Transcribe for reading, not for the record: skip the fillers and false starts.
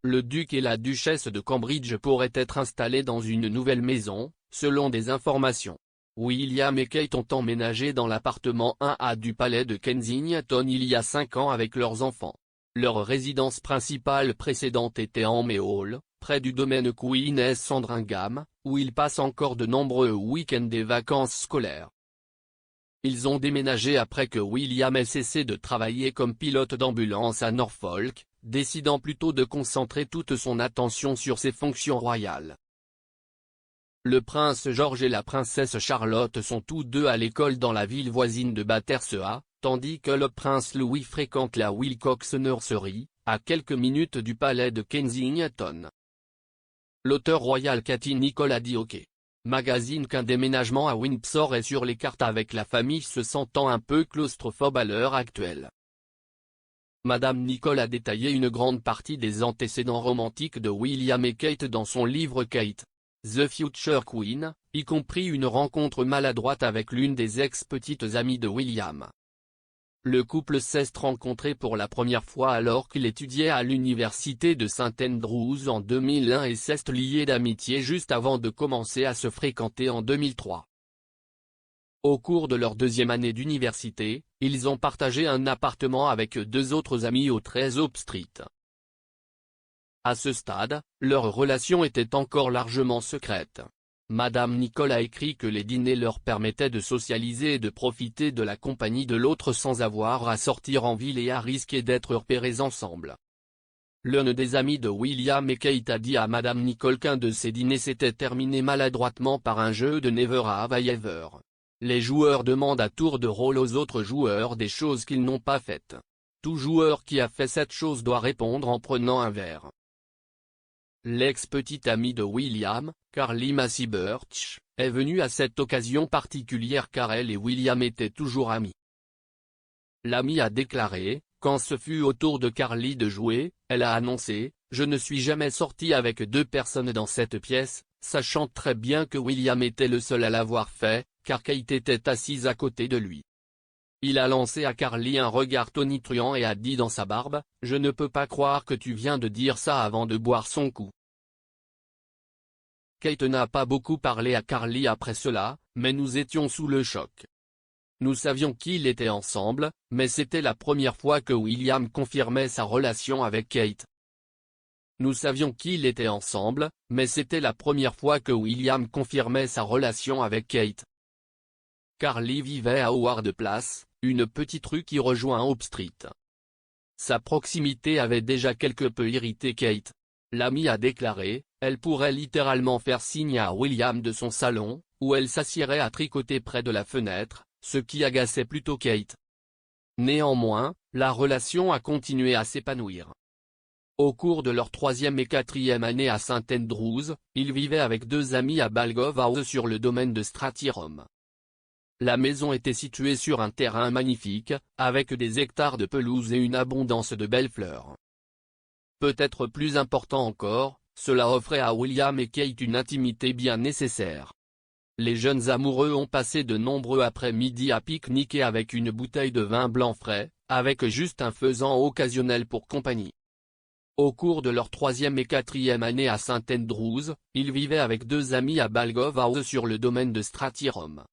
Le duc et la duchesse de Cambridge pourraient être installés dans une nouvelle maison, selon des informations. William et Kate ont emménagé dans l'appartement 1A du palais de Kensington il y a 5 ans avec leurs enfants. Leur résidence principale précédente était en May Hall, près du domaine Queen Sandringham, où ils passent encore de nombreux week-ends et vacances scolaires. Ils ont déménagé après que William ait cessé de travailler comme pilote d'ambulance à Norfolk, décidant plutôt de concentrer toute son attention sur ses fonctions royales. Le prince George et la princesse Charlotte sont tous deux à l'école dans la ville voisine de Battersea, tandis que le prince Louis fréquente la Wilcox Nursery, à quelques minutes du palais de Kensington. L'auteur royal Cathy Nicholl a dit OK. Magazine qu'un déménagement à Windsor est sur les cartes avec la famille se sentant un peu claustrophobe à l'heure actuelle. Madame Nicholl a détaillé une grande partie des antécédents romantiques de William et Kate dans son livre Kate, The Future Queen, y compris une rencontre maladroite avec l'une des ex-petites amies de William. Le couple s'est rencontré pour la première fois alors qu'il étudiait à l'université de St Andrews en 2001 et s'est lié d'amitié juste avant de commencer à se fréquenter en 2003. Au cours de leur deuxième année d'université, ils ont partagé un appartement avec 2 autres amis au 13 Hope Street. À ce stade, leur relation était encore largement secrète. Madame Nicholl a écrit que les dîners leur permettaient de socialiser et de profiter de la compagnie de l'autre sans avoir à sortir en ville et à risquer d'être repérés ensemble. L'un des amis de William et Kate a dit à Madame Nicholl qu'un de ces dîners s'était terminé maladroitement par un jeu de Never Have I Ever. Les joueurs demandent à tour de rôle aux autres joueurs des choses qu'ils n'ont pas faites. Tout joueur qui a fait cette chose doit répondre en prenant un verre. L'ex-petite amie de William, Carly Massey Birch, est venue à cette occasion particulière car elle et William étaient toujours amis. L'amie a déclaré, quand ce fut au tour de Carly de jouer, elle a annoncé « Je ne suis jamais sortie avec 2 personnes dans cette pièce », sachant très bien que William était le seul à l'avoir fait, car Kate était assise à côté de lui. Il a lancé à Carly un regard tonitruant et a dit dans sa barbe « Je ne peux pas croire que tu viens de dire ça avant de boire son coup ». Kate n'a pas beaucoup parlé à Carly après cela, mais nous étions sous le choc. Nous savions qu'ils étaient ensemble, mais c'était la première fois que William confirmait sa relation avec Kate. Nous savions qu'ils étaient ensemble, mais c'était la première fois que William confirmait sa relation avec Kate. Carly vivait à Howard Place, une petite rue qui rejoint Hope Street. Sa proximité avait déjà quelque peu irrité Kate. L'amie a déclaré, elle pourrait littéralement faire signe à William de son salon, où elle s'assierait à tricoter près de la fenêtre, ce qui agaçait plutôt Kate. Néanmoins, la relation a continué à s'épanouir. Au cours de leur 3e et 4e année à St Andrews, ils vivaient avec 2 amis à Balgove House sur le domaine de Strathyrum. La maison était située sur un terrain magnifique, avec des hectares de pelouse et une abondance de belles fleurs. Peut-être plus important encore, cela offrait à William et Kate une intimité bien nécessaire. Les jeunes amoureux ont passé de nombreux après-midi à pique-niquer avec une bouteille de vin blanc frais, avec juste un faisan occasionnel pour compagnie. Au cours de leur 3e et 4e année à St Andrews, ils vivaient avec 2 amis à Balgove House sur le domaine de Strathyrum.